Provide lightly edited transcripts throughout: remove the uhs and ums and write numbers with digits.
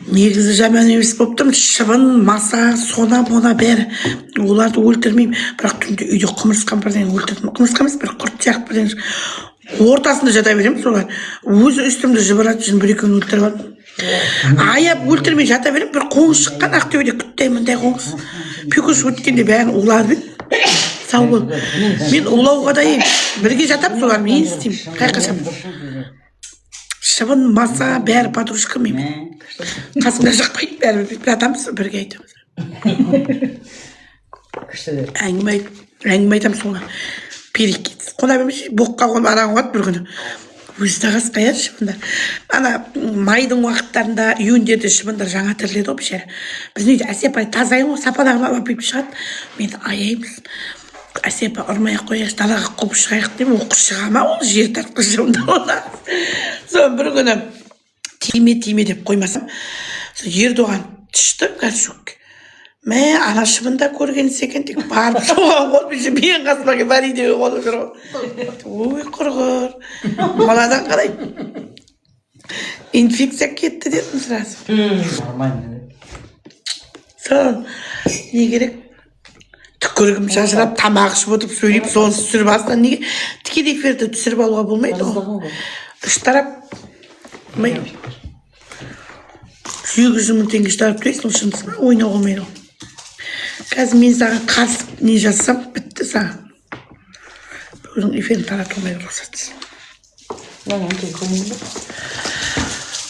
негізі жаман емес болып тұрмын. Шыбын, маса, сона, мона бәрі. Оларды өлтірмеймін. Бірақ түнде үйде құмырсқан бірден өлтірдім. Құмырсқа емес, бір құрт сияқты бірден ортасында жата беремін солар. Өзі үстімді жыбыратып жүріп бір екеуін өлтіріп алдым. Аяп өлтірмей жата беремін. Bir қоңыз шыққан Ақтөбеде күтті мындай қоңыз. Пекуш өткенде бәрін улады бит. Сау бол. Мен улауға дайын. Бірге жатамын солармен, не істеймін? Қайқашамын. Шыбын, маса, бәрі подружка мен. Қасымда жақпайды, бәрі жатамыз, бірге айтамыз. Әңгіме айтамыз солар. Перекет. Қона бермеші, боққа қонып анаға қонады бір күні. Өзі де қасқая шыбындар. Ана майдың уақыттарында үйіндерде шыбындар жаңа тіріледі ғой бішері. Біздің үйде Әсепай тазайын ғой, сападағына апиып шығады. Мен аяймыз. Әсепа ұрмай қояш, далаға қуып шығайық деймін, оқыр шыға ма ол жер тартқыш шыбындар. Соны бір күні тиме деп қоймасам, Ердоған түшті Горшок. Мә, ана шыбында көрген секен тек барып соған қол бейші мен қасымаға бар үйдегі қолы жүр ғой. Ой, құрғыр. Маладан қалай. Инфекция кетті дедім сразу. Нормально. Сон, не керек? Түкіргім шашырап, тамақ ішіп отырып сөйлеп, соны түсіріп астынан неге? Тікелей эфирді түсіріп алуға болмайды ғой. Үш тарап. 800 мың теңге штраф төлейсің, шындысына ойнау болмайды ғой. Қазір мен саған қарсы не жазсам, бітті саған. Өзің эфирін тарату алмай рұқсатсыз.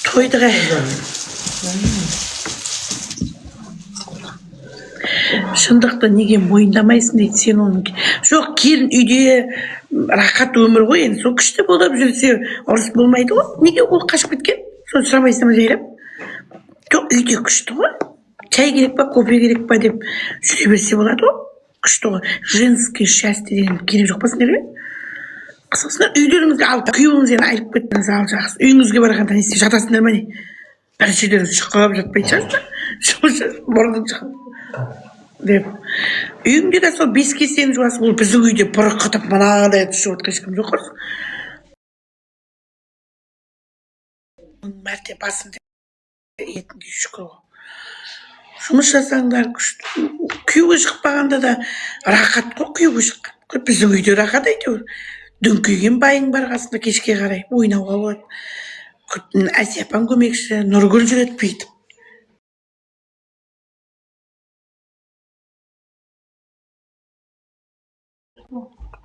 Тойды ғай. Шындықты неге мойындамайсың дейді, сен оның. Жоқ, келін үйде рақат өмір ғой, енді сол күшті болып жүрсе ұрыс болмайды ғой. Неге ол қашып кеткен? Соны сұрамайсың ба жайлап? Жоқ, үйде күшті ғой. Чай керек па, кофе керек па деп жүре берсе болады ғой. Күшті ғой. Женский счастье деген керек жоқ па сендерге? Қысқасында үйлеріңізге алып, күйеуіңізден айырып кеттіңіз ал жақсы. Үйіңізге барғанда не істеп жатасыңдар ма не? Бір жерден шыққылап жатпай шығасыңдар. Мұрның шығып деп. Үйіңде де сол 5 кесені жуасың, ол біздің үйде бұрқытып мынандай түсіп отқан ешкім жоқ қой. Мәрте басында етінге шүкір ғой. Жұмыс жасаңдар, күшті. Күйеуге шықпағанда да рақат қой, күйеуге шыққан. Біздің үйде рақат әйтеуір. Дөңкейген байың бар қасында кешке қарай ойнауға болады. Әсепан көмекші, Нұргүл жүреді бүйтіп.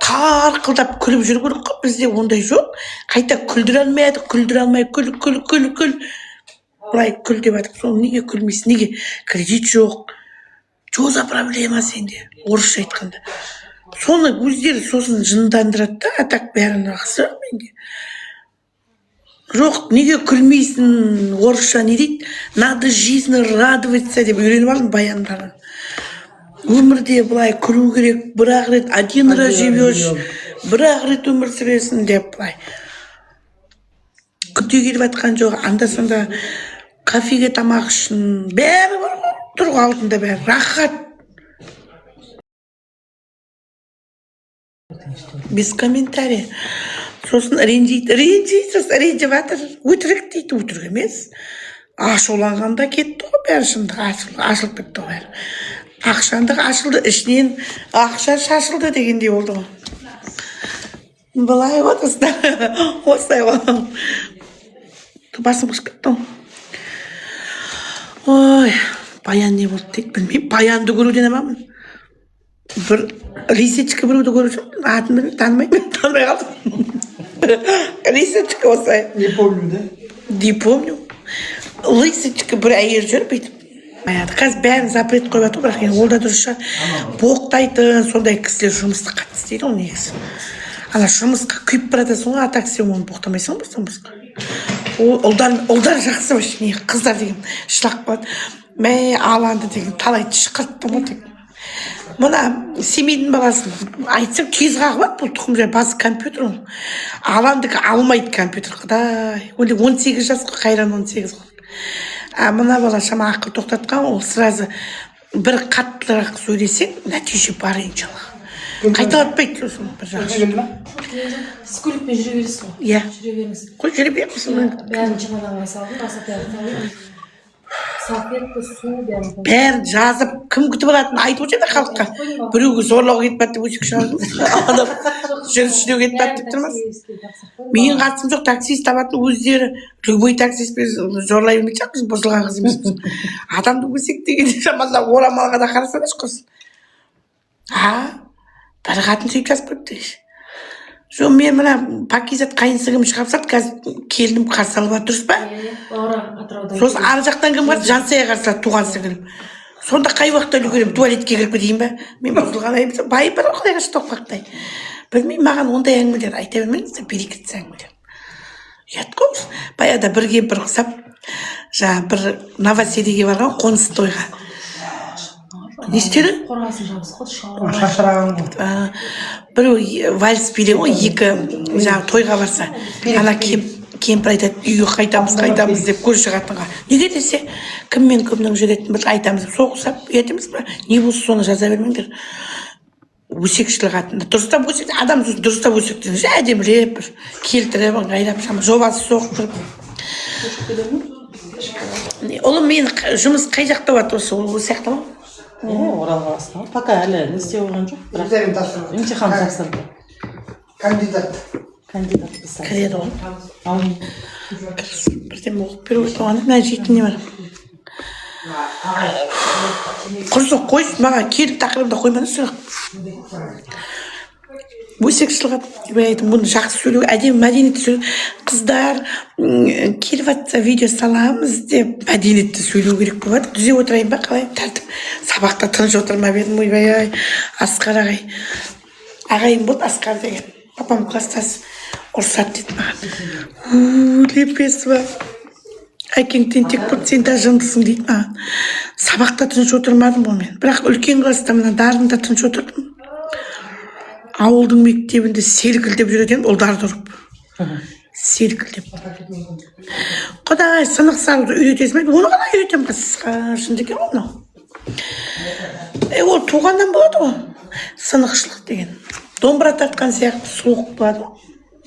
Тарқылдап күліп жүр керек қой, бізде ондай жоқ. Қайта күлдіре алмай, күл. Былай күл деп айтып, соны неге күлмейсің, неге? Кредит жоқ, что за проблема сенде, орысша айтқанда. Соны өздері сосын жындандырады да, а так бәрін ақысы менде. Жоқ, неге күлмейсің, орысша не дейді? Надо жизнь радоваться деп үйреніп алдым баяндарын. Өмірде былай күлу керек, бір-ақ рет один раз живешь, бір-ақ рет өмір сүресің деп былай. Күте келіп атқан жоқ, анда-санда кафеге тамақ үшін бәрі бар ғой, тұрғы алдында бәрі, рахат. Без комментария. Сосын ренжіп жатыр, өтірік дейді, өтірік емес. Ашуланғанда кетті ғой бәрі, шындық ашылып кетті ғой бәрі. Ақшандық ашылды, ішінен ақша шашылды дегендей болды ғой. Былай отырсыздар, осылай ғой. Басым қышып кетті ғой. Ой, баян не болды дейді, білмеймін. Баянды көруден амамын. Бір лисичка біреуді көріп жүрмін, атын танымай қалдым. Лисичка осылай. Не помню, да? Не помню. Лисичка бір әйел жүр бүйтіп. Қазір бәрін запрет қойып жатыр, бірақ енді ол да дұрыс шығар. Боқтайтын, сондай кісілер жұмысты қатты істейді ғой негізі. Ана жұмысқа күйіп баратасың ғой, а так сен оны боқтамайсың ғой жұмысқа. Ұлдар жақсы вообще, не қыздар деген шылақ болады. Мә, аланды деген талайды шықырттым ғой деген. Мына семейдің баласын айтсам тез қағып, бұл тұқым жай басы компьютер ғой. Аландыкі алмайды компьютер. Құдай, 18 жас қой, қайран 18 қой. Мына бала шама ақыл тоқтатқан, ол сразу бір қаттырақ сөйлесең, нәтиже бар иншалла. Қайталатпайды сосын бір жақсы. Сіз көлікпен жүре бересіз ғой? Иә. Жүре беріңіз. Қой жүре беріңіз. Бәрін чемоданға салдым, асап бәрін салдым. салфетка, су бәрін. бәрін жазып кім күтіп алатынын айтып отыр да халыққа. Біреуге зорлауға кетіп бәтті өсек шығардыңыз. Адам жүрістеу кетіп бәтті деп тұрмас. Менің қатысым жоқ, таксист табатын өздері. Любой таксистпен жорлай бермейді біз бұзылған қыз емеспіз. Адамды өсек дегенде шамалда орамалға да қарасаңыз құрсын. Бір қатын сөйтіп жазып қойыпты. Жоқ, мен мына Пакизат қайынсығым шығарып салды, қазір келінім қарсы алып жатыр, дұрыс па? Сосын ар жақтан кім қарсы? Жансая қарсы алады, туған сіңілім. Сонда қай уақытта үлгеремін, туалетке кіріп кетейін ба? Мен бұзылған айым, байып бар құдайға тоқпақтай. Білмеймін, маған ондай әңгімелер айта бермеңіздер, берекетсіз әңгімелер. Ұят қой. Баяғыда бір кемпір ұқсап, жаңағы бір новоселиге барған қоныс тойға. Не істеді? Қорғасын жабыс қой, шауыр. Шашыраған ғой. Біреу вальс билеген ғой, екі жаңағы тойға барса, ана кемпір айтады, үйге қайтамыз деп көрші қатынға. Неге десе, кіммен кімнің жүретінін бір айтамыз деп соғысап етеміз ба? Не болса соны жаза бермеңдер. Өсекшіл қатын. Дұрыстап өсек, адам дұрыстап өсектен әдеміреп бір келтіріп, ыңғайлап, жобасы соғып тұрып. Ұлым мен жұмыс қай жақта болады осы, ол сияқты ма? Орал қаласында. Пока әлі не істеп қойған жоқ, бірақ емтихан тапсырды. Кандидат. Кандидат писать. Кіреді ғой. Ал Бірден оқып беру отырғаны, мына жейтін не бар. Құрсы қойсын, маған келіп тақырыбында қойманы сұрақ. Өсекшіл қатын, бұны жақсы сөйлеу, әдемі мәдениетті сөйлеу. Қыздар келіп жатса видео саламыз деп мәдениетті сөйлеу керек болады. Дүзе отырайын ба, қалай? Тәртіп. Сабақта тыныш отырмап едім, ойбай-ай. Асқар ағай. Ағайым болды, Асқар деген. Папам класстас ұрсат деді маған. Лепес ба. Әкең тентек болды, сен де жындысың дейді маған. Сабақта тыныш отырмадым ғой мен. Бірақ үлкен класста мына Дарында тыныш отырдым. Ауылдың мектебінде селкілдеп жүретін ұлдарды ұрып. Селкілдеп. Құдай сынық салуды үйретесің бе? Оны ғана үйретем қысқа шынды екен оны. Ол туғаннан болады ғой. Сынықшылық деген. Домбыра тартқан сияқты суық болады ғой.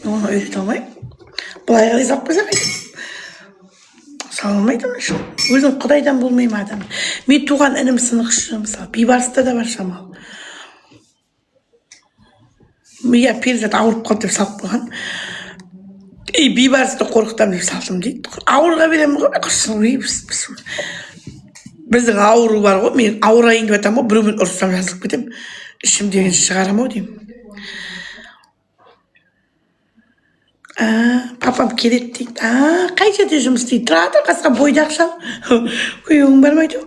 Оны үйрете алмай. Былай қарай салып қойса қайтеді. Сала алмайды оны үшін. Өзің құдайдан болмаймын адам. Мен туған інім сынықшы, мысалы, Бейбарыста да бар шамал. Иә, перзат ауырып қалды деп салып қойған. Бейбарысты қорқытам деп салдым дейді. Ауырға беремін ғой, құрсын. Біздің ауру бар ғой, мен ауырайын деп атам ғой, біреумен ұрыссам жазылып кетем. Ішім деген шығарам ау деймін. Папам келеді дейді. Қай жерде жұмыс дейді? Тұрады, қасқа бойды ақшал. Үйің бармайды.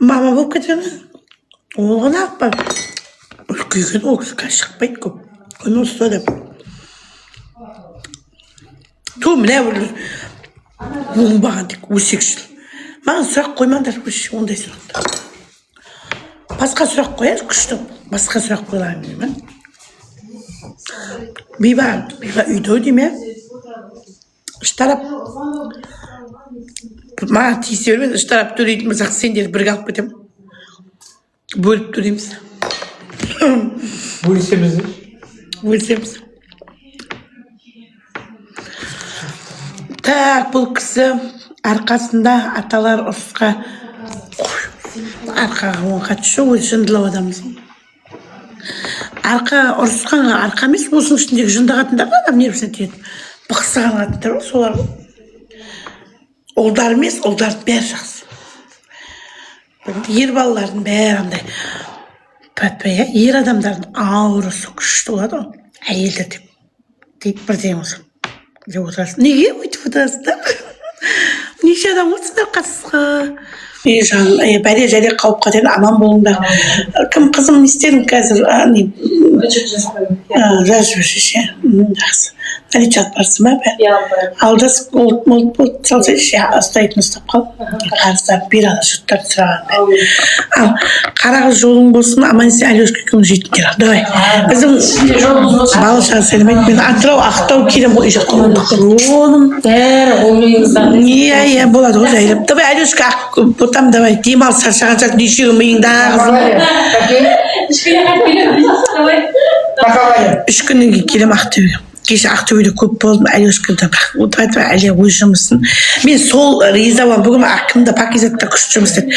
Мама болып кеткен. Ол ғана ақ бар. Үлкейген ол кісі шықпайды көп. Оны ұста деп. Мына бір оңбаған тек өсекшіл. Маған сұрақ қоймаңдар, ондай сұрақты. Басқа сұрақ қояр, күшті. Басқа сұрақ қойылайын деймін. Бейба үйді дейм, іштарап. Маған тиісе бермен, іштарап төлейтін болсақ, сендер бірге алып кетем. Бөліп төлейміз. Бөлісеміз. Так, бұл кісі арқасында аталар ұрысқа арқаға оңға түсі, өзі жындылау адамыз. Арқа ұрысқанға арқа емес, осының ішіндегі жынды қатындар да адам нервісіне тиеді. Бықсыған қатындар ғой, солар ғой. Ұлдар емес, ұлдарды бәрі жақсы. Ер балалардың бәрі андай пәпәй, ер адамдардың аурасы күшті болады ғой. Әйелдер деп бірден осы. Деп отырасың. Неге өйтіп отырасыңдар? Неше адам отырсыңдар қасысқа? Бәле жәле қауіп қатерін аман болыңдар. Кім қызым не істедің қазір? Жазып жүрші, жақсы. Наличат барсың ба? Алдас болды салсайшы, ұстайтын ұстап қал. Қарыстап бір ана жұттарды сұраған. Ал қарағыз жолың болсын, аман-есен Алешка екеуің жейтіндер. Давай. Біздің балышаға сәлемет. Мен Атырау, Ақтау келем ғой, үй жаққа Оным бәрі ойыңыздан. Иә, болады ғой жайлап. Давай, Алешка, потам давай, демал шаршағанша неше миыңда қызым. 3 күннен кейін келем Ақтөбеге. кеше Ақтөбеде көп болдым, Алешкада отырады, әлі өз жұмысын. Мен сол риза боламын, бүгін әкімді Пакизатта күшті жұмыс істеді.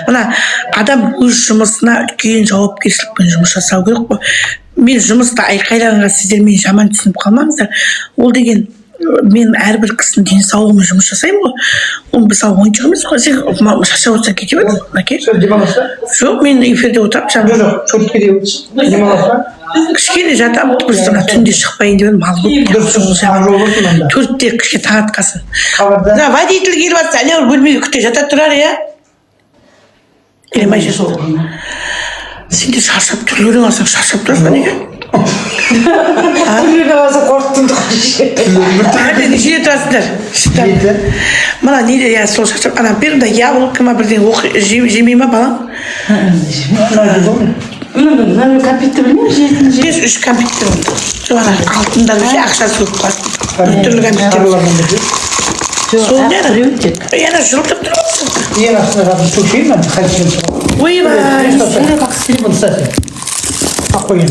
Мына адам өз жұмысына үлкен жауапкершілікпен жұмыс жасау керек қой. Мен жұмыста айқайлағанға сіздер мені жаман түсініп қалмаңыздар. Ол деген мен әрбір кісінің денсаулығымен жұмыс жасаймын ғой. Ол мысалы ойыншық емес қой. Сен шаршап отырсаң кете бер, Мәке. Жоқ, мен эфирде отырамын. Жоқ, төртке де демаласың. Кішкене жатамын, просто түнде шықпайын деп мал болып төртте кішке тағатқасын. Водитель келіп жатса, әлі бөлмеге күте жата тұрар, иә? Келемай жер. Сен де шаршап түрлерің алсаң шаршап тұрасың, неге? Түрлерің алсаң қорқытымды қойшы. Нешеде тұрасыңдар? Мына неде, я сол шаршап, ана берді, яблоко ма бірден жемей ма балам? Кәмпитті білмеймін, жейтін жер. 3 кәмпиттер болды. Жоғана алтындар өте ақшасы көп қой. Түрлі кәмпиттер болды. Сол не? Яна жылтып тұрмысың. Ең астына жатып көшейін мен, қайтып тұрмын. Ойбай. Телефон сәсі. Ақ қойын.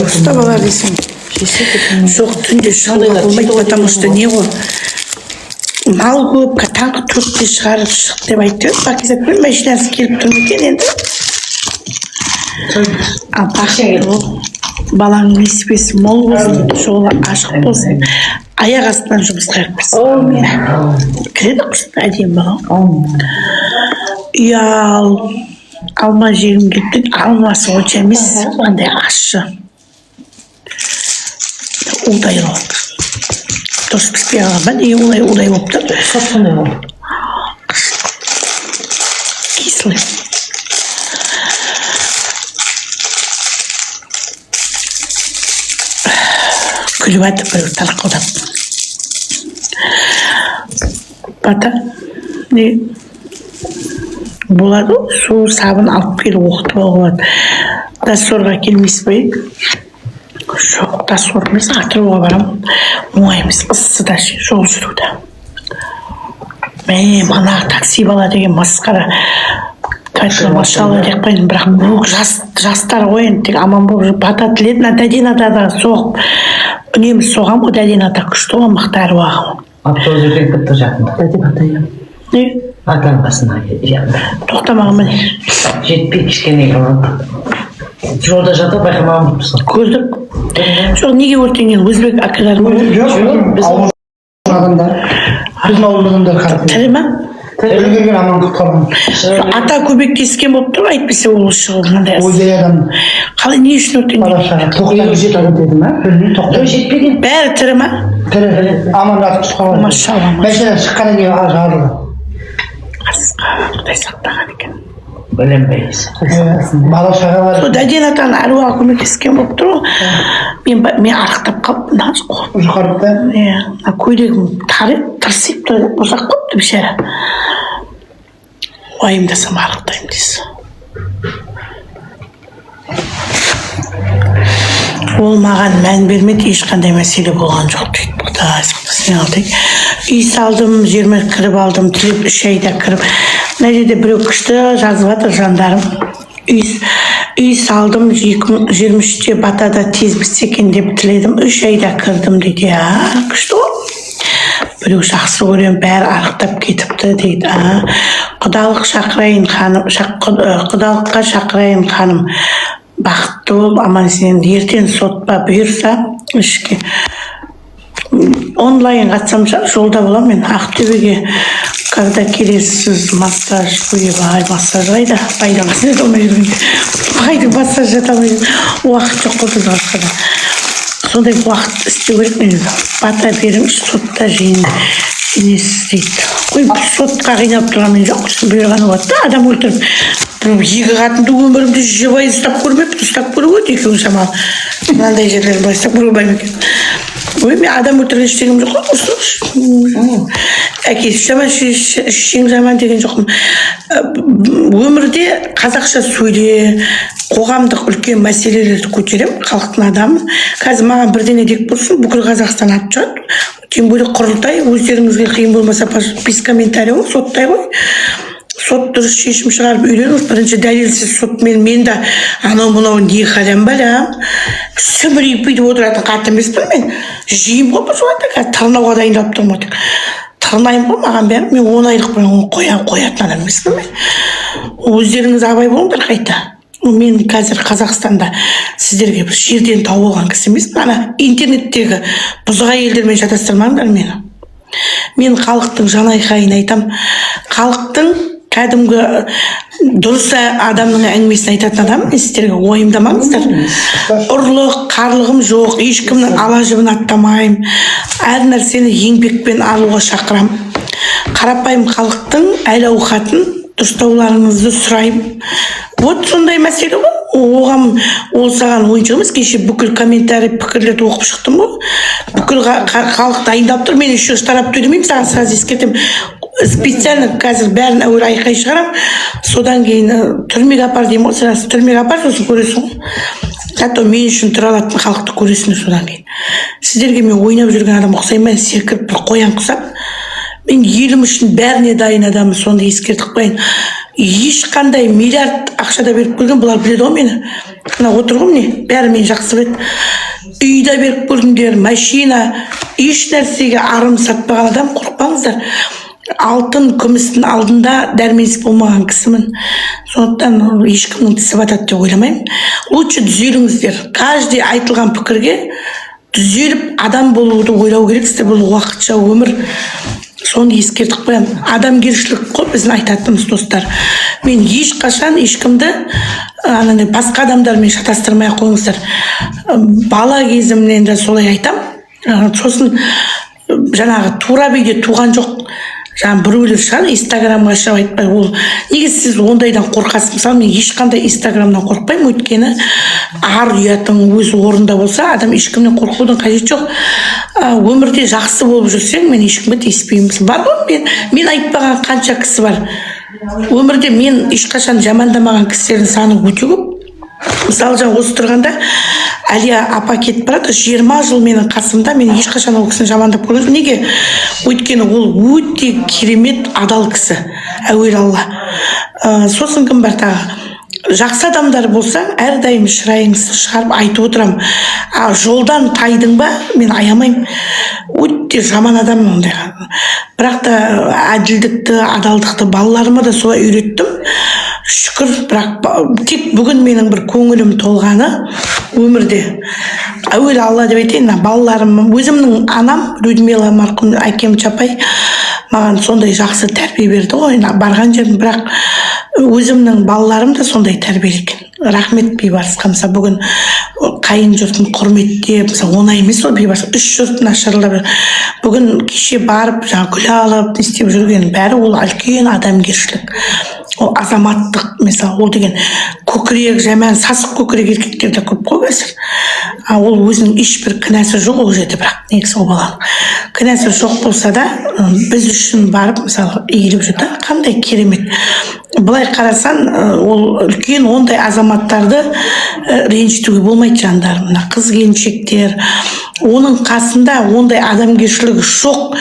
Ұста бала дейсің. Жоқ, түнде шығуға болмайды, потому что не ғой. Мал көп, таңғы 4-те шығарып шық деп айтты. Пакизатпен машинасы келіп тұрмын екен енді. Баланың несібесі мол болсын, жолы ашық болсын, аяқ астынан жұмысқа кірсін. Кіреді құсын әдейін балам. Алма жегім келіп, алмасы онша емес, андай ащы. Удайлы. Дұрыс піспей алған, олай болып тұр. Сотқандай болды. Кислый. Күліп әтіп бір талқылдап. Бата, не? Болады, су сабын алып келіп оқытып алып. Дасорға келмейсіз бе? Жоқ, дасор емес, Атырауға барам. Оңай емес, ысыда жол жүруді. Мана такси бала деген масқара. Кәдімгі машалла деп қойдым, бірақ бұл жастар ойын, тек аман болып бата тіледі, дәденада соғып. Үнемі соғам, о дәденада күшті оған мақтары уағым. Автобус өтіп жатында. Дәде батайым. Не? Атан басына жанды. Тоқтамағым міне. Жетпей кішкене жолда жатып байқамаған болыпсың. Көрдік. Жоқ, неге өртенген өзбек акылар ма? Жоқ, ауыл адамдар. Біздің ауылдығында қарап. Тірі ма? Өлгерген аман құтқарған. Ата көмектескен болып тұр, әйтпесе ол шығып мынандай. Ойдай адам. Қалай не үшін өртенген? Балашаға тоқтан жетеді деді ма? Тоқтан жетпеген. Бәрі тірі ма? Тірі. Аман атып тұтқарған. Машалла. Мәшінен шыққаннан кейін жарылды. Қасқа, Құдай сақтаған екен. Білінбейіз. Балашаға бар. Сол дәден атаның әруаға көмектескен болып тұр. Мен арықтап қалып, Жұқарып та? Көйлегім тырсиып тұр, ұзақ қопты бішәрі. Уайымдасам арықтаймын дейсі. Ол маған мән бермеді, ешқандай мәселе болған жоқ дейді. Құдай сақтасын алдық. Үй салдым, 20 кіріп алдым, 3 айда кіріп. Мына жерде біреу күшті жазып жатыр жандарым. Үй салдым, 2023-те батада тез бітсе екен деп тіледім, 3 айда кірдім дейді. Күшті ғой. Біреу жақсы көрем, бәрі арықтап кетіпті дейді. Құдалыққа шақырайын ханым. Бақытты болып, аман сен ертең сотпа бұйырса, ішке онлайн қатсам жолда болам мен. Ақтөбеге когда келесіз массаж көйебай, массаж қайда пайдаласын еді олмай жүргенде. Қайды массаж жата алмай жүрген. Уақыт жоқ қой басқада. Сондай уақыт істеу керек мен. Бата беріңіз, сотта жеңесіз дейді. Қой, сотқа қинап тұрған мен жоқ. Бұйырған болады да, адам өлтіріп. Екі қатынды өмірімді жебай ұстап көрмепті, ұстап көру өте екеуін шамал. Мынандай жерлер былай ұстап көрмеймін екен. Ой, мен адам өлтірген іштегім жоқ қой, ұстап. Әкесі жаман, шешең жаман деген жоқпын. Өмірде қазақша сөйле, қоғамдық үлкен мәселелерді көтерем, халықтың адамы. Қазір маған бірдеңе дек болсын, бүкіл Қазақстан атып жатыр. Тем более құрылтай, өздеріңізге қиын болмаса без комментарий ғой, соттай ғой. сот дұрыс шешім шығарып үйленіңіз. Бірінші дәлелсіз сотмен мен де анау мынау не халям балам. Сүмірейіп бүйтіп отыратын қат емеспін мен. Жеймін ғой бұл уақытта қазір тырнауға дайындалып тұрмын отыр. Тырнаймын ғой маған бәрі. Мен 10 айлық бұрын қоятын адам емеспін мен. Өздеріңіз абай болыңдар қайта. Мен қазір Қазақстанда сіздерге бір жерден тауып алған кісі емеспін. Ана интернеттегі бұзық әйелдермен шатастырмаңдар мені. Мен халықтың жан айқайын айтам. Халықтың кәдімгі дұрыс адамның әңгімесін айтатын адам. Сіздерге ойымдамаңыздар. Ұрлық, қарлығым жоқ. Ешкімнің ала жібін аттамайым. Әр нәрсені еңбекпен алуға шақырам. Қарапайым халықтың әл ауқатын дұрыстауларыңызды сұраймын. Вот сондай мәселе ғой. Оған ол саған ойыншық емес. Кеше бүкіл комментарий пікірлерді оқып шықтым ғой. Бүкіл халық дайындап тұр. Мен еще тарап төлемеймін, саған сразу ескертемін. Специально қазір бәрін әуелі айқай шығарам. Содан кейін түрмеге апар деймін ғой. Сразу түрмеге апар, сосын көресің ғой. Зато мен үшін тұра алатын халықты көресіңдер содан кейін. Сіздерге мен ойнап жүрген адам ұқсаймын, секіріп бір қоян құсап. Мен елім үшін бәріне дайын адамын, сонда ескертіп қояйын. Ешқандай миллиард ақшада беріп көрген, бұлар біледі ғой мені. Мына отыр ғой міне, бәрі мені жақсы біледі. Үйді беріп көрдіңдер, машина, еш нәрсеге арым сатпаған адам, қорықпаңыздар. Алтын, күмістің алдында дәрменсіз болмаған кісімін. Сондықтан ешкімнің тісі батады деп ойламаймын. Лучше түзеліңіздер. Каждый айтылған пікірге түзеліп адам болуды ойлау керексіздер. Бұл уақытша өмір. Соны ескертіп қоямын. Адамгершілік қой біздің айтатынымыз достар. Мен ешқашан ешкімді басқа адамдармен шатастырмай қойыңыздар. Бала кезімнен де солай айтам. Сосын жаңағы тура биде туған жоқ. Жаңа біреулер шығар инстаграмға шығып айтпай, ол неге сіз ондайдан қорқасыз? Мысалы мен ешқандай инстаграмнан қорықпаймын, өйткені ар ұятың өз орында болса, адам ешкімнен қорқудың қажеті жоқ. Өмірде жақсы болып жүрсең, мен ешкімге тиіспеймін. Бар ғой, мен айтпаған қанша кісі бар. Өмірде мен ешқашан жамандамаған кісілердің саны өте көп. Мысалы жаңа осы тұрғанда Әлия апа кетіп барады, 20 жыл менің қасымда, мен ешқашан ол кісіні жамандап көрген жоқпын. Неге? Өйткені ол өте керемет адал кісі. Әуелі Алла. Сосын кім бар тағы? Жақсы адамдар болса, әрдайым шырайыңызды шығарып айтып отырам. Жолдан тайдың ба, мен аямаймын. Өте жаман адам ондайға. Бірақ та әділдікті, адалдықты балаларыма да солай үйреттім. Шүкір, бірақ тек бүгін менің бір көңілім толғаны өмірде. Әуелі Алла деп айтайын, балаларым, өзімнің анам Людмила марқұм әкем Чапай маған сондай жақсы тәрбие берді ғой. Барған жерім, бірақ өзімнің балаларым да сондай тәрбиелеген. Рахмет Бейбарысқа. Мысалы бүгін қайын жұртын құрметтеп, мысалы оңай емес ол Бейбарыс. 3 жұртын ашырылып, бүгін кеше барып, гүл алып, істеп жүрген бәрі ол үлкен адамгершілік. Ол азаматтық, мысалы, ол деген көкірек, жаман, сасық көкірек еркектерде көп қой қазір. Ол өзінің ешбір кінәсі жоқ ол жерде, бірақ негізі ол баланың кінәсі жоқ болса да, біз үшін барып, мысалы, иіліп жүрді. Қандай керемет. Былай қарасан, ол үлкен ондай азаматтарды ренжітуге болмайды жандарым. Мына қыз келіншектер, оның қасында ондай адамгершілігі жоқ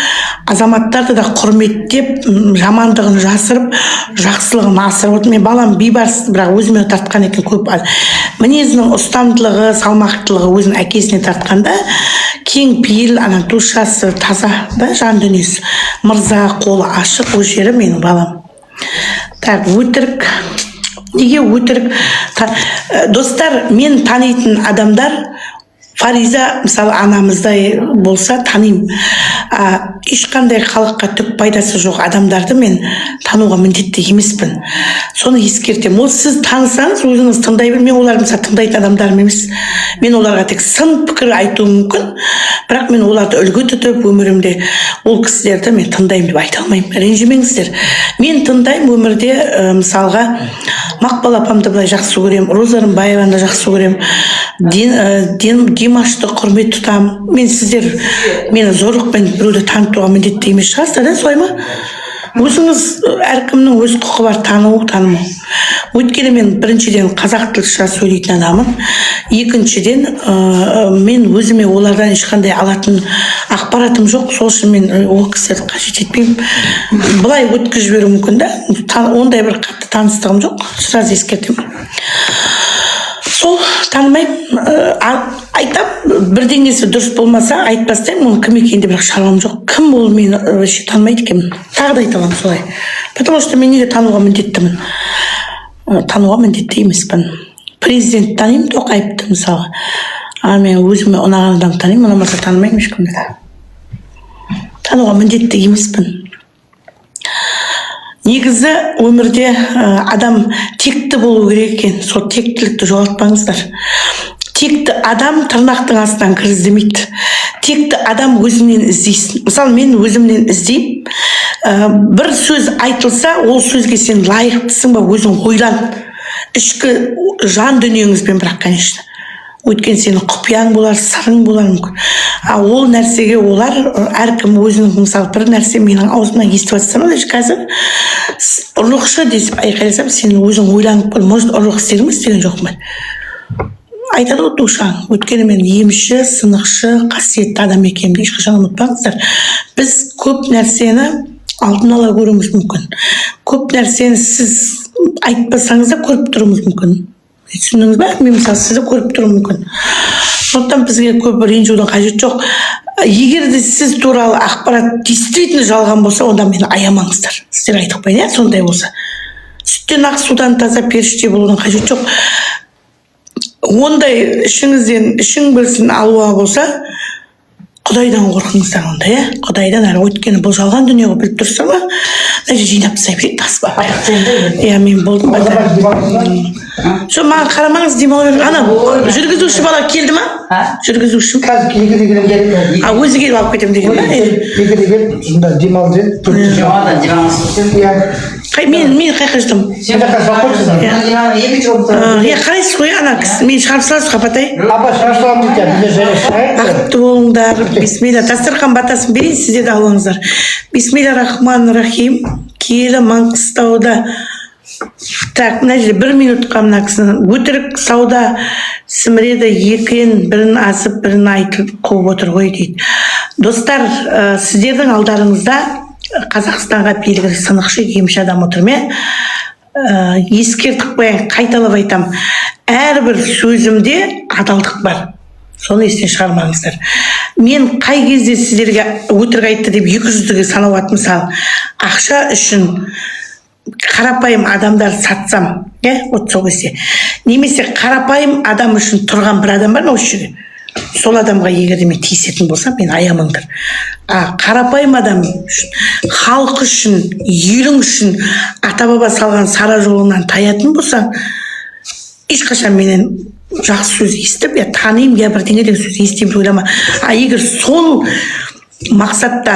азаматтарды да құрметтеп, жамандығын жасырып, жақсылығын асырып отыр. Мен балам Бейбарыс, бірақ өзіме тартқан екен көп. Мінезінің ұстамдылығы, салмақтылығы өзінің әкесіне тартқанда, кең пейіл, душасы таза, да, жан дүниесі. Мырза, қолы ашық, ол жері менің балам. Так, өтірік. Неге өтірік? Достар, мен танитын адамдар, Фариза, мысалы, анамыздай болса танимын. Ешқандай халыққа түк пайдасы жоқ адамдарды мен тануға міндетті емеспін. Соны ескертемін. Ол сіз танысаңыз, өзіңіз тыңдай біл. Мен олар мысалы тыңдайтын адамдарым емес. Мен оларға тек сын пікір айтуым мүмкін, бірақ мен оларды үлгі тұтып өмірімде ол кісілерді мен тыңдаймын деп айта алмаймын. Ренжімеңіздер. Мен тыңдаймын өмірде, мысалға, Мақпал апамды былай жақсы көремін, Роза Рымбаеваны жақсы көремін, Димашты құрмет тұтамын. Мен сіздер мені зорлықпен біреуді танытуға міндетті емес шығарсыздар, да, солай ма? өзіңіз әркімнің өз құқы бар, тану, танымау. Өйткені мен біріншіден қазақ тілші сөйлейтін адамын. Екіншіден, мен өзіме олардан ешқандай алатын ақпаратым жоқ. Сол үшін мен ол кісілерді қажет етпеймін. Бұлай өткізіп жіберу мүмкін да. Ондай бір қатты таныстығым жоқ. Сразу ескертемін. Сол танымаймын. Айтам, бірдеңесі дұрыс болмаса айтпастаймын, оның кім екенінде бірақ шаруам жоқ. Кім ол мені вообще танымайды екенмін. Тағы да айта аламын солай. Потому что мен неге тануға міндеттімін. Тануға міндетті емеспін. Президент танимын, Тоқаевты мысалы. Мен өзіме ұнаған адам танимын, ұнамаса танымаймын ешкімді. Тануға міндетті емеспін. Негізі өмірде адам текті болу керек екен. Сол тектілікті жоғалтпаңыздар. Текті адам тырнақтың астынан кір іздемейді. Текті адам өзіңнен іздейсің. Мысалы, мен өзімнен іздеймін. Бір сөз айтылса, ол сөзге сен лайықтысың ба, өзің ойлан. Ішкі жан дүниеңізбен, бірақ, конечно. Өйткені сенің құпияң болар, сырың болар мүмкін. Ол нәрсеге олар әркім өзінің, мысалы, бір нәрсе менің аузымнан естіп жатсам, қазір ұрлықшы десіп айқайласам, сен өзің ойланып көр, может, ұрлық істедім істеген жоқпын. Айтады ғой душаң. Өйткені мен емші, сынықшы, қасиетті адам екенімді ешқашан ұмытпаңыздар. Біз көп нәрсені алдын ала көруіміз мүмкін. Көп нәрсені сіз айтпасаңыз да көріп тұруымыз мүмкін. Түсіндіңіз бе? Мен мысалы сізді көріп тұруым мүмкін. Сондықтан бізге көп ренжудің қажеті жоқ. Егер де сіз туралы ақпарат действительно жалған болса, онда мені аямаңыздар. Сіздер айтып қойын, сондай болса. Сүттен ақ судан таза періште болудың қажеті жоқ. Ондай ішің білсін алуа болса, Құдайдан қорқыңыздар онда, Құдайдан әрі. Өйткені бұл жалған дүниеге біліп тұрсың ба? Даже жинап тастай берейін, таспа. Мен болдым ба? Що, маған қарамаңыз, демалып ана жүргізуші бала келді ма? Жүргізуші. Қазір екіде келем. Өзі келіп алып кетем деген ба? Екіде келіп, сонда демалып жүріп. Жоғадан демалып. Мен қайқа жүрдім. Сен жаққа сұрап қойсыз. Қарайсыз ғой, ана кісі мен шығарып саласыз, қапатай. Апа шығарып саламын дейді. Бақытты болыңдар. Бисмилля. Дастархан батасын берейін, сіздер де алыңыздар. Бисмилля рахман рахим. Киелі Маңғыстауда. Так, мына жерде 1 минутқа мына кісінің өтірік сауда сіміреді, екіен бірін асып, бірін айтып қуып отыр ғой дейді. Достар, сіздердің алдарыңызда Қазақстанға белгілі сынықшы, емші адам отыр ме? Ескертіп қояйын, қайталап айтам. Әрбір сөзімде адалдық бар. Соны естен шығармаңыздар. Мен қай кезде сіздерге өтірік айтты деп 200-ге санауат, мысалы, ақша үшін қарапайым адамдар сатсам, от сол кезде. Немесе қарапайым адам үшін тұрған бір адам бар ма осы жерде? Сол адамға егерде мен тиісетін болсам, мен аямаңдар. Қарапайым адам үшін, халық үшін, елің үшін ата-баба салған сара жолынан таятын болсаң, ешқашан менен жақсы сөз естіп, танимын, бірдеңе деген сөз естеймін ойлама. Егер сол мақсатта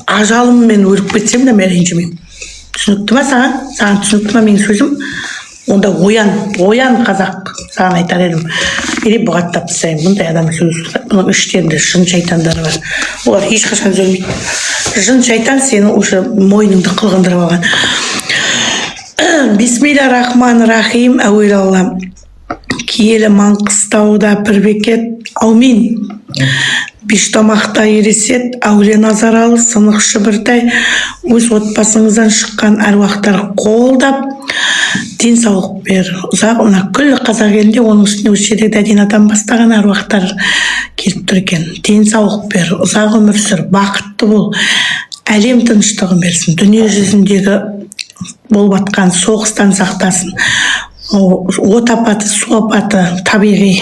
ажалыммен өліп кетсем де мен ренжімеймін. Түсінікті ма саған? Саған түсінікті ма менің сөзім? Онда оян қазақ, саған айтар едім. Или бұғаттап тастайын, бұндай адам сөйлесіп, бұның іштерінде жын шайтандары бар. Олар ешқашан үзілмейді. Жын шайтан сені уже мойныңды қылғындырып алған. Бисмилля рахман рахим, әуел Алла. Киелі Маңғыстауда бір бекет, аумин. Биштамақта ересет, әуле Назаралы, сынықшы біртай, өз отбасыңыздан шыққан әруақтар қолдап, денсаулық бер. Ұзақ, күллі қазақ елінде оның үстіне осы жерде дәдинадан бастаған әруақтар келіп тұр екен. Денсаулық бер, ұзақ өмір сүр, бақытты бол, әлем тыныштығын берсін, дүние жүзіндегі болып атқан соғыстан сақтасын, от апаты, су апаты, табиғи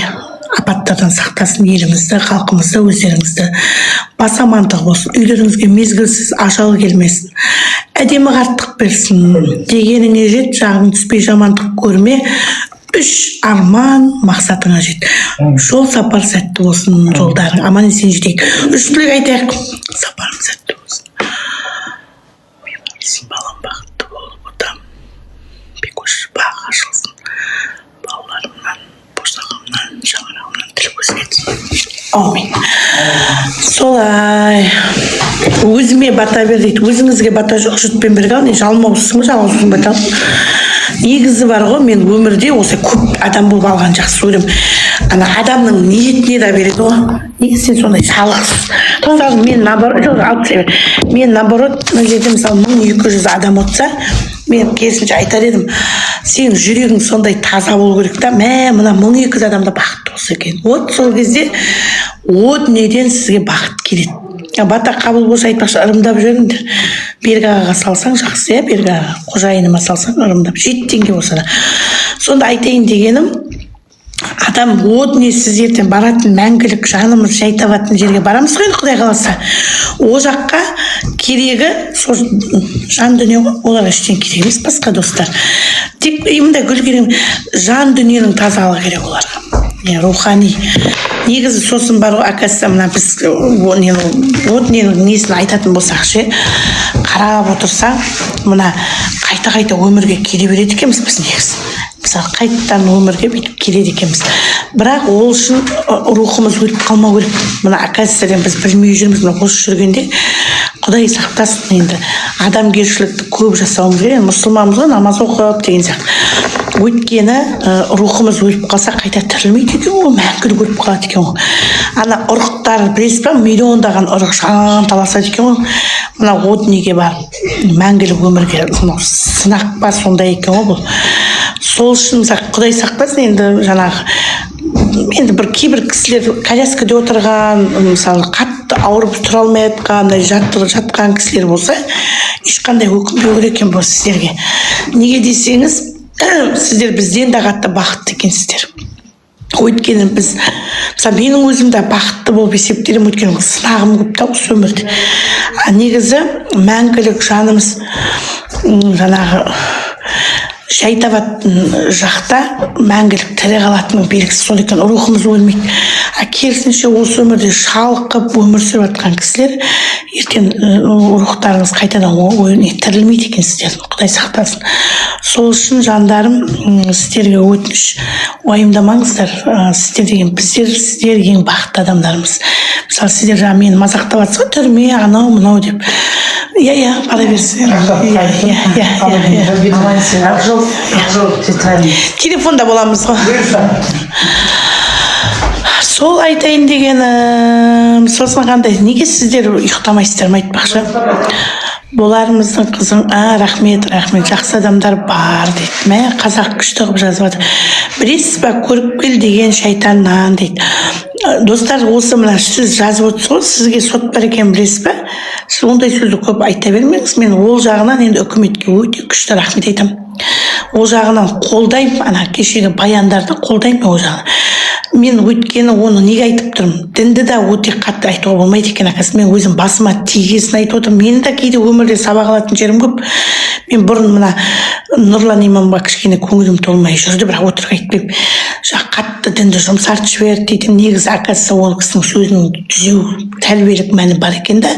апаттардан сақтасын елімізді, халқымызды, өздеріңізді. Бас амандық болсын, үйлеріңізге мезгілсіз ажал келмесін. Әдемі қарттық берсін, дегеніңе жет, жағың түспей жамандық көрме. 3 арман мақсатыңа жет. Жол сапар сәтті болсын, жолдарың аман есен жетейік. 3 тілек айтайық. Сапарым сәтті болсын. Балам бақытты болып отам. Бекөш бағы ашылсын. Балаларымнан, босағымнан, жаңарағымнан тіл көз кетсін. Аумин. Солай. өзіме бата бер дейді. Өзіңізге бата жоқ, жұртпен бірге ал. Жалмаусың ба, жалғаусың бата ал. Негізі бар ғой, мен өмірде осы көп адам болып алған жақсы көремін. Ана адамның ниетіне де береді ғой. Неге сен сондай жалғыз? Мысалы, мен наоборот, мына жерде мысалы 1200 адам отса, мен керісінше айтар едім, сен жүрегің сондай таза болу керек та, мына 1200 адамда бақытты болса екен. Вот сол кезде о дүниеден сізге бақыт келеді. Бата қабыл болса айтпақшы, ырымдап жүріңдер. Бергі ағаға салсаң жақсы, бергі аға, қожайыныма салсаң ырымдап, 7 теңге болса да. Сонда айтайын дегенім, адам о дүние сіз ертең баратын мәңгілік жанымыз жай табатын жерге барамыз ғой, Құдай қаласа. О жаққа керегі сол жан дүние ғой, оларға ештеңе керек емес, басқа достар. Тек мындай гүл керек, жан дүниенің тазалығы керек оларға. Рухани. Негізі сосын бар ғой, оказывается, мына біз ненің несін айтатын болсақ ше, қарап отырсаң, мына қайта өмірге келе береді екенбіз біз негізі. Мысалы, қайтадан өмірге бүйтіп келеді екенбіз. Бірақ ол үшін рухымыз өліп қалмау керек. Мына оказывается, біз білмей жүрміз, мына осы жүргенде Құдай сақтасын, енді адамгершілікті көп жасауымыз керек. Мұсылманбыз ғой, намаз оқып деген сияқты. Өйткені рухымыз өліп қалса қайта тірілмейді екен ғой, мәңгілік өліп қалады екен ғой. Ана ұрықтар білесіз ба, миллиондаған ұрық жанталасады екен ғой. Мына о дүниеге барып, мәңгілік өмірге сынақ па сондай екен ғой бұл. Сол үшін Құдай сақтасын, енді жаңағы енді бір кейбір кісілер коляскада отырған, мысалы қатты ауырып тұра алмай жатқан кісілер болса, ешқандай өкінбеу керек екен бұл сіздерге. Неге десеңіз, сіздер бізден де қатты бақытты екенсіздер. Өйткені біз, мысалы менің өзім де бақытты болып есептеймін, өйткені сынағым көп та осы өмірде. Негізі мәңгілік жанымыз жаңағы жай табатын жақта мәңгілік тірі қалатынның белгісі сол екен, рухымыз өлмейді. Керісінше осы өмірде шалқып өмір сүріп жатқан кісілер ертең рухтарыңыз қайтадан тірілмейді екен сіздердің, Құдай сақтасын. Сол үшін жандарым, сіздерге өтініш, уайымдамаңыздар. Сіздер ең бақытты адамдарымыз. Мысалы, сіздер жаңа мені мазақтап жатсыз ғой, түрме, анау мынау деп. Бара берсін. Телефонда боламыз ғой. Сол айтайын дегенім, сосын қандай, неге сіздер ұйықтамайсыздар ма айтпақшы? Боларымыздың қызың, рахмет, жақсы адамдар бар дейді. Қазақ күшті қып жазып жатыр. Білесіз ба, Көріпкел деген шайтаннан дейді. Достар, осы мына сіз жазып отырсыз ғой, сізге сот бар екен білесіз ба? Сіз ондай сөзді көп айта бермеңіз. Мен ол жағынан енді үкіметке өте күшті рахмет айтамын. Ол жағынан қолдаймын, ана кешегі баяндарды қолдаймын ол жағынан. Мен өйткені оны неге айтып тұрмын? Дінді да өте қатты айтуға болмайды екен, ақасы. Мен өзім басыма тигесін айтып отырмын. Мені де кейде өмірде сабақ алатын жерім көп. Мен бұрын мына Нұрлан имамға кішкене көңілім толмай жүрді, бірақ өтірік айтпаймын. Қатты дінді жұмсартып жіберді дейтін. Негізі ақасы ол кісінің сөзінің түзеу тәрбиелік мәні бар екен да.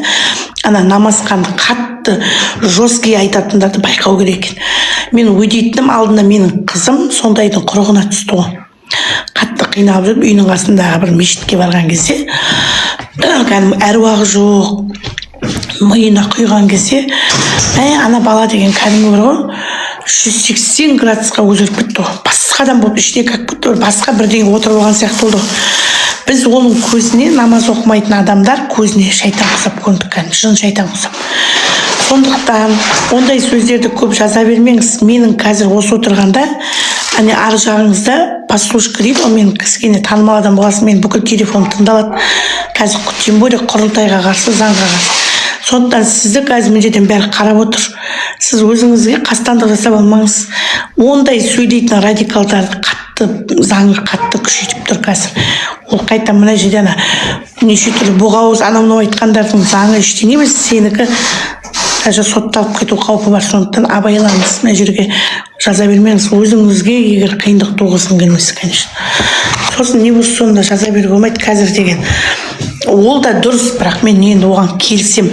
Ана намазханды қатты жесткий айтатындарды байқау керек екен. Мен өйдейтінім, алдында менің қызым сондайдың құрығына түсті ғой. Қатты қиналып жүріп, үйінің қасындағы бір мешітке барған кезде, әруағы жоқ, миына құйған кезде, ана бала деген кәдімгі бар ғой, 180 градусқа өзгеріп кетті ғой. Басқа адам болып ішіне кіріп кетті, басқа бірдеңе отырып алған сияқты болды. Біз оның көзіне, намаз оқымайтын адамдар көзіне шайтан құсап көрдік, жын шайтан құсап. Сондықтан ондай сөздерді көп жаза бермеңіз. Менің қазір осы отырғанда, ар жағыңызда послушка дейді, ол мен кішкене танымал адам болғасын, мен бүкіл телефон тыңдалады. Қазір тем более құрылтайға қарсы, заңға қарсы. Сондықтан сізді қазір міндеттен бәрі қарап отыр. Сіз өзіңізге қастандық жасап алмаңыз. Ондай сөйлейтін радикалдарды қатты, заңы қатты күшейтіп тұр қазір. Ол қайта мына жерден неше түрлі боғауыз анау айтқандардың заңы ештеңе емес, сенікі даже сотталып кету қаупі бар. Сондықтан абайлаңыз, мына жерге жаза бермеңіз. Өзіңізге егер қиындық туғызғың келмесе, конечно. Сосын не болса сонда жаза беруге болмайды қазір деген. Ол да дұрыс, бірақ мен енді оған келсем.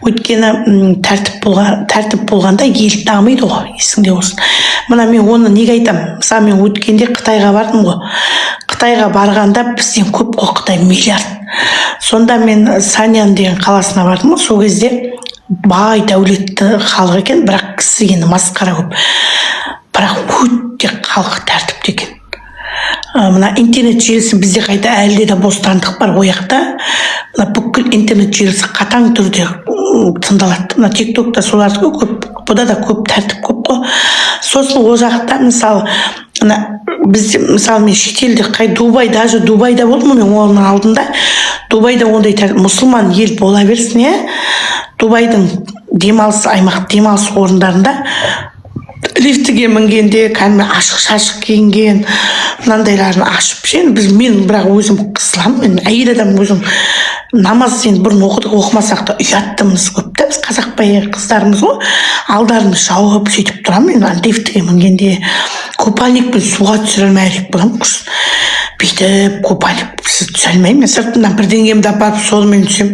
Өйткені тәртіп болғанда ел дамиды ғой, есіңде болсын. Мына мен оны неге айтамын? Мысалы мен өткенде Қытайға бардым ғой. Қытайға барғанда бізден көп қой, Қытай миллиард. Сонда мен Санян деген қаласына бардым. Сол кезде бай дәулетті халық екен, бірақ кісі енді масқара көп. Бірақ өте халық тәртіпті екен. Мына интернет желісі бізде қайта әлде де бостандық бар. Ояқта мына бүкіл интернет желісі қатаң түрде тыңдалады. Мына тиктокта соларды көп, бұда да көп тәртіп көп қой. Сосын ол жақта мысалы бізде мысалы мен шетелде Дубай, даже Дубайда болдым мен оның алдында. Дубайда ондай мұсылман ел бола берсін, Дубайдың демалыс орындарында лифтіге мінгенде кәдімгі ашық-шашық киінген мынандайларын ашып мен бірақ өзім қысыламын, мен әйел адам өзім намаз енді бұрын оқыдық, оқымасақ та ұяттымыз көп та, біз қазақ қыздарымыз ғой, алдарымыз жауып сөйтіп тұрамын, мен лифтіге мінгенде купальникпен суға түсіре алмай әлек боламын, бүйтіп купальниксіз түсе алмаймын, мен сыртымнан бірдеңемді апарып сонымен түсем,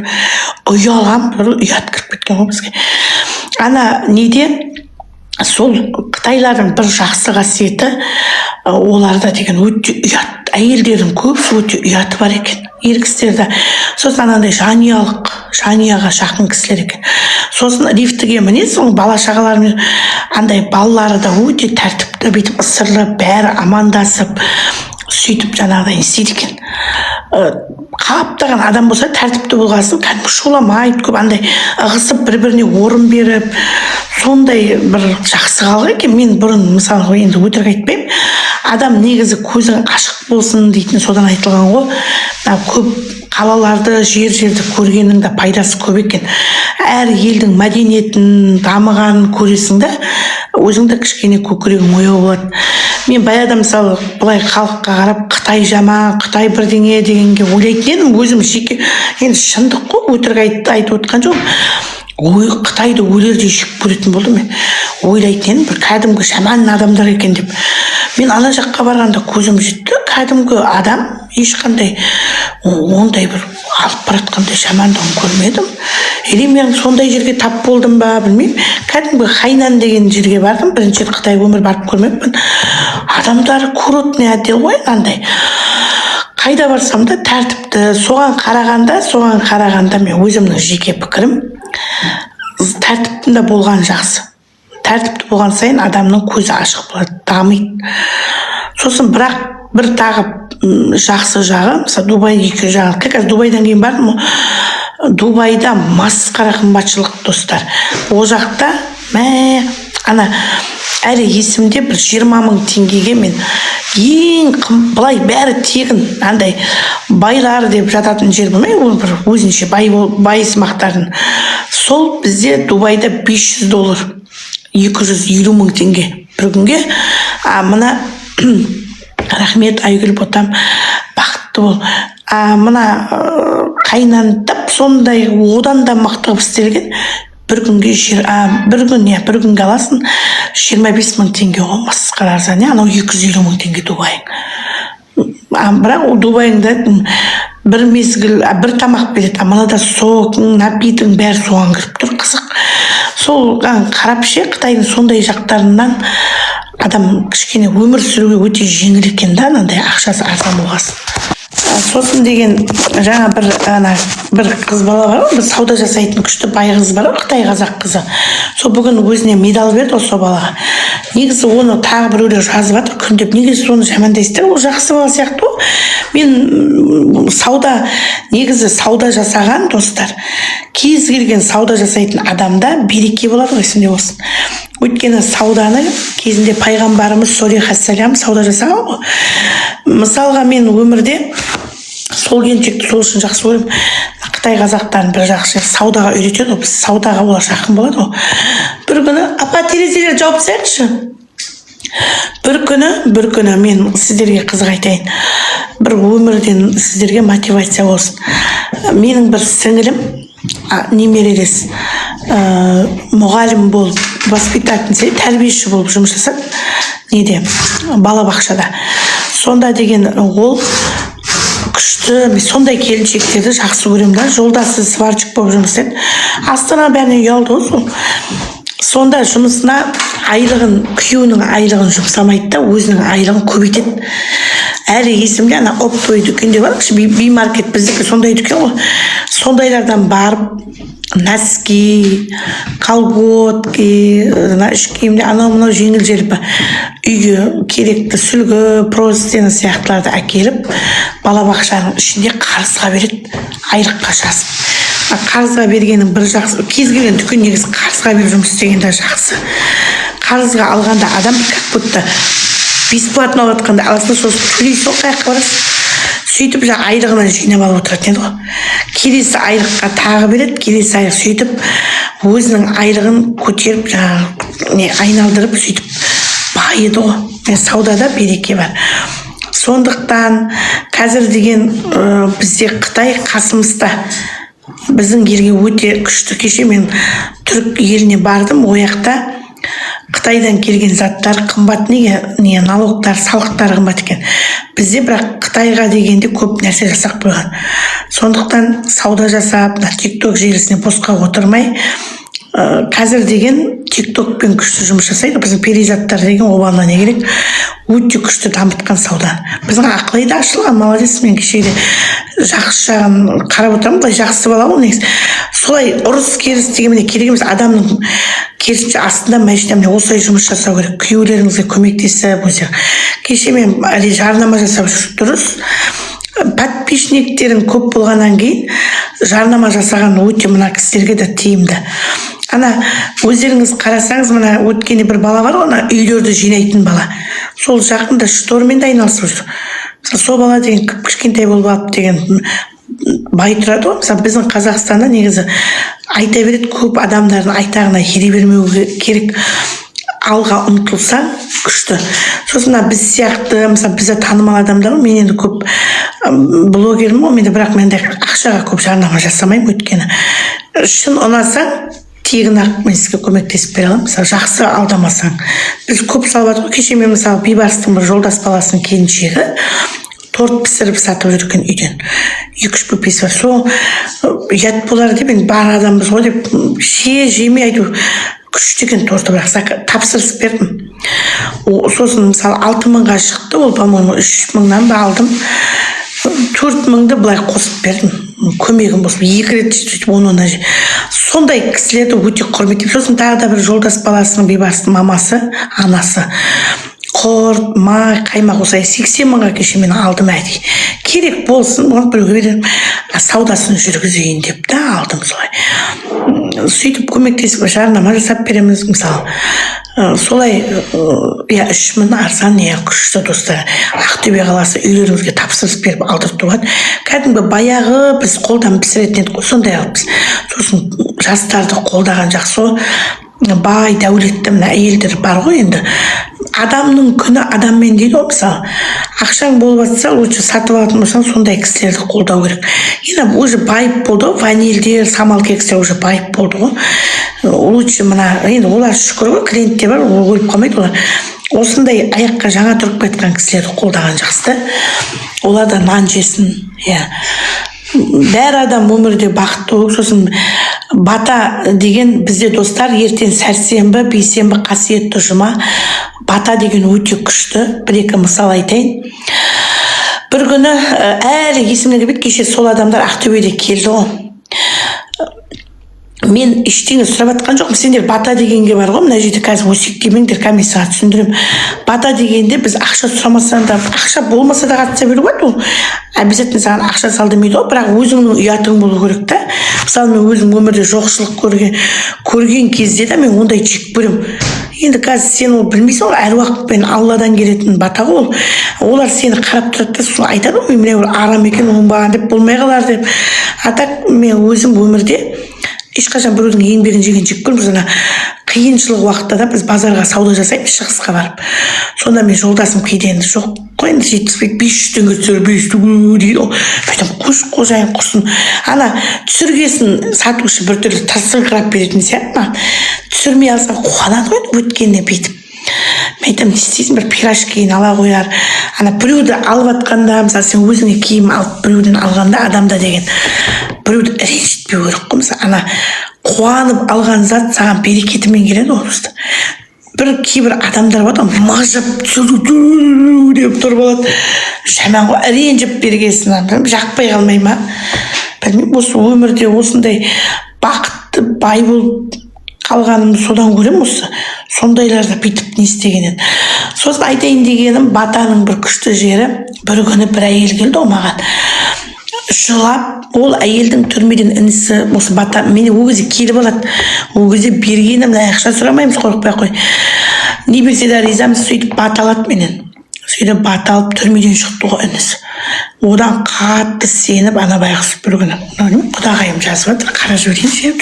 ұялам, ұят кіріп кеткен ғой бізге. Неде сол қытайлардың бір жақсы қасиеті, оларда деген өте ұят, әйелдердің көбісі өте ұяты бар екен, ер кісілерді. Сосын жанұяға жақын кісілер екен. Сосын лифтіге міне, сол бала шағалармен балалары да өте тәртіпті, бүйтіп ысырлы, бәрі амандасып, сөйтіп жаңағыдай істейді екен. Қаптаған адам болса тәртіпті болғасын, кәдімгі шуламайды, көп ығысып бір-біріне орын беріп, сондай бір жақсы халық екен. Мен бұрын мысалы енді өтірік айтпаймын, адам негізі көзің ашық болсын дейтін содан айтылған ғой. Көп қалаларды, жерді көргеннің де пайдасы көп екен. Әр елдің мәдениетін, дамығанын көресің де, өзіңді кішкене көкірегің ояу болады. Мен баяғыда мысалы былай халыққа қарап Қытай жаман, Қытай бірдеңе дегенге ойлайтын едім, өзім жеке, енді шындық қой, өтірік айтып отқан жоқ. Қытайды өлердей жек көретін болдым мен. Ойлайтын едім, бір кәдімгі жаман адамдар екен деп. Мен ана жаққа барғанда көзім жетті, кәдімгі адам ешқандай ондай бір алып баратқандай жамандығын көрмедім. Или мен сондай жерге тап болдым ба, білмеймін. Кәдімгі Хайнан деген жерге бардым, бірінші рет Қытай өмір барып көрмеппін. Адамдары көротный отдел ғой, қайда барсам да тәртіпті. Соған қарағанда мен өзімнің жеке пікірім, тәртіптінде болған жақсы. Тәртіпті болған сайын адамның көзі ашық болады, дамиды. Сосын бірақ бір тағы жақсы жағы, мысалы Дубай екі жағы. Қазір Дубайдан кейін бардым, Дубайда масқара қымбатшылық достар. Ол жақта әлі есімде бір 20 000 теңгеге мен былай бәрі тегін, байлар деп жататын жер болмай, ол бір өзінше бай сымақтарын. Сол бізде Дубайда $500, 250 000 теңге бір күнге. Мына рахмет Айгүл ботам, бақытты бол. Мына қайнантып сондай одан да мықты қылып істелген. Бір күнге аласың 25 000 теңге ғой, масқара арзан, анау 250 000 теңге Дубайың. Бірақ ол Дубайыңда бір мезгіл, бір тамақ береді, мынада сок, напитың бәрі соған кіріп тұр, қызық. Сол қарап Қытайдың сондай жақтарынан адам кішкене өмір сүруге өте жеңіл екен да, ақшасы арзан болғасын. Сосын деген жаңа бір қыз бала бар, бір сауда жасайтын күшті бай қыз бар, Қытай қазақ қызы. Сол бүгін өзіне медал берді осы балаға. Негізі оны тағы біреулер жазып жатыр, күндеп, негізі соны жамандайсыздар, ол жақсы бала сияқты. Мен негізі сауда жасаған достар, кез келген сауда жасайтын адамда береке болады, есіңде болсын. Өйткені сауданы кезінде пайғамбарымыз Саудаллаху сауда жасаған ғой. Мысалға мен өмірде сол келіншекті сол үшін жақсы көремін. Қытай қазақтарын бір жақсы саудаға үйретеді, біз саудаға олар жақын болады ғой. Бір күні, апа терезелерді жауып тастайықшы. Бір күні мен сіздерге қызық айтайын. Бір өмірден сіздерге мотивация болсын. Менің бір сіңілім, немерелес, мұғалім болып, воспитательный, тәрбиеші болып жұмыс жасады. Балабақшада. Сонда деген ол күшті, мен сондай келіншектерді жақсы көремін да, жолдасы сварщик болып жұмыс істеді. Астана бәріне ұялды ғой. Сонда жұмысына күйеуінің айлығын жұмсамайды да, өзінің айлығын көбейтеді. әлі есімде ана оптовый дүкендер бар би маркет біздікі сондай дүкен ғой сондайлардан барып носки колготки іш киімде анау мынау жеңіл желпі үйге керекті сүлгі простыня сияқтыларды әкеліп балабақшаның ішінде қарызға береді айлыққа жазып қарызға бергеннің бір жақсы кез келген дүкен негізі қарызға беріп жұмыс істеген де жақсы қарызға алғанда адам как будто бесплатно алып жатқанда аласың сосын төлейсің ғой қаяққа барасың сөйтіп жаңа айлығынан жинап алып отыратын еді ғой келесі айлыққа тағы береді келесі айлық сөйтіп өзінің айлығын көтеріп жаңағы айналдырып сөйтіп байыды ғой саудада береке бар сондықтан қазір деген бізде Қытай қасымызда біздің елге өте күшті кеше мен түрік еліне бардым ояқта Қытайдан келген заттар қымбат неге налогтар салықтар қымбат екен бізде бірақ Қытайға дегенде көп нәрсе жасап қойған сондықтан сауда жасап тикток желісіне босқа отырмай қазір деген тиктокпен күшті жұмыс жасайды біздің перизаттар деген обалына не керек өте күшті дамытқан сауда біздің ақылай да ашылған молодец мен кешеде жақсы жағын қарап отырамын былай жақсы бала ғой негізі солай ұрыс керіс деген керек емес адамның керісінше астында машинамда осылай жұмыс жасау керек күйеулеріңізге көмектесіп өзі кеше мен әлі жарнама жасап жүріп дұрыс подписчиктерің көп болғаннан кейін жарнама жасаған өте мына кісілерге де тиімді ана өздеріңіз қарасаңыз мына өткенде бір бала бар ғой ана үйлерді жинайтын бала сол жақында штормен де айналысып жүр сол бала деген кішкентай болып алып деген бай тұрады ғой мысалы біздің Қазақстанда негізі айта береді көп адамдардың айтағына ере бермеу керек алға ұмтылса күшті сосын біз сияқты мысалы бізде танымал адамдар мен енді көп блогермін ғой мен бірақ мен ақшаға көп жарнама жасамаймын өйткені шын ұнаса тегін ақ мен сізге көмектесіп бере аламын мысалы жақсы алдамасаң біз көп салып жатырмыз ғой кеше мен мысалы бейбарыстың бір жолдас баласының келіншегі торт пісіріп сатып жүр екен үйден 2-3 бөпесі бар сол ұят болар деп енді бар адамбыз ғой деп жемей айту күшті екен торты бірақ тапсырыс бердім сосын мысалы 6.000-ға шықты ол по-моему 3.000-нан ба алдым 4.000-ды былай қосып бердім көмегім болсын 2 рет сөйтіп оны сондай кісілерді өте құрметтеймін сосын тағы да бір жолдас баласының бейбарыстың мамасы анасы құрт май қаймақ осылай 80.000-ға кеше мен алдым әдейі керек болсын оны біреуге беремін саудасын жүргізейін деп та алдым солай сөйтіп көмектесіп жарнама жасап береміз мысалы солай 3.000 арзан күшті достар Ақтөбе қаласы үйлеріңізге тапсырыс беріп алдыртып болады кәдімгі баяғы біз қолдан пісіретін едік қой сондай алып сосын жастарды қолдаған жақсы бай дәулетті мына әйелдер бар ғой енді адамның күні адаммен дейді ғой мысалы ақшаң болып жатса лучше сатып алатын болсаң сондай кісілерді қолдау керек енді уже байып болды ғой ванильдер самал кекстер уже байып болды ғой лучше мына енді олар шүкір ғой клиенттер бар ол өліп қалмайды олар осындай аяққа жаңа тұрып кеткен кісілерді қолдаған жақсы олар да нан жесін бәр адам өмірде бақытты болып сосын бата деген бізде достар ертең сәрсенбі бейсенбі қасиетті жұма бата деген өте күшті бір-екі мысал айтайын бір күні әлі есімнен келмейді кеше сол адамдар Ақтөбеде келді ғой мен ештеңе сұрап жатқан жоқпын сендер бата дегенге бар ғой мына жерде қазір өсектемеңдер комиссияға түсіндіремін бата дегенде біз ақша сұрамасаң да ақша болмаса да қатыса беруге болады ол обязательно саған ақша сал демейді ғой бірақ өзіңнің ұятың болу керек та мысалы мен өзім өмірде жоқшылық көрген кезде де мен ондай жек көремін енді қазір сен ол білмейсің ғой әруақ пен алладан келетін бата ғой олар сені қарап тұрады да сосын айтады ғой міне арам екен оңбаған деп болмай қалар деп а так мен өзім өмірде ешқашан біреудің еңбегін жеген жек көремін ана қиыншылық уақытта да біз базарға сауда жасаймыз шығысқа барып сонда мен жолдасым кейде енді жоқ қой енді жетіспейді 500 теңге түсір 500 теңге дейді ғой айтамын қойшы қожайын құрсын ана түсіргесін сатушы біртүрлі тырсыңқырап беретін сияқты түсірмей алсам қуанады ғой өткенде бүйтіп мен айтамын не істейсің бір пирожкиін ала қояр ана біреуді алып жатқанда мысалы сен өзіңе киім алып біреуден алғанда адамда деген біреуді ренжітпеу керек қой мысалы ана қуанып алған зат саған берекетімен келеді ғой бір кейбір адамдар бар ғой мажап деп тұрып алады. Жаман ғой ренжіп бергесін жақпай қалмай ма? Білмеймін, осы өмірде осындай бақытты бай болып қалғанымды содан көремін осы. Сондайларды бүйтіп не істегенін. Сосын айтайын дегенім батаның бір күшті жері, бір күні бір әйел келді ғой маған. Жылап, ол әйелдің түрмеден інісі осы бата мені ол кезде келіп алады. Ол кезде бергенім ақша сұрамаймыз, қорықпай қой. Не берсе де ризамыз, сөйтіп бата алады менен. Сөйтіп бата алып түрмеден шықты ғой інісі. Одан қатты сеніп ана байғұс бір күні. Құдағайым жазып жатыр, қарап жіберейін.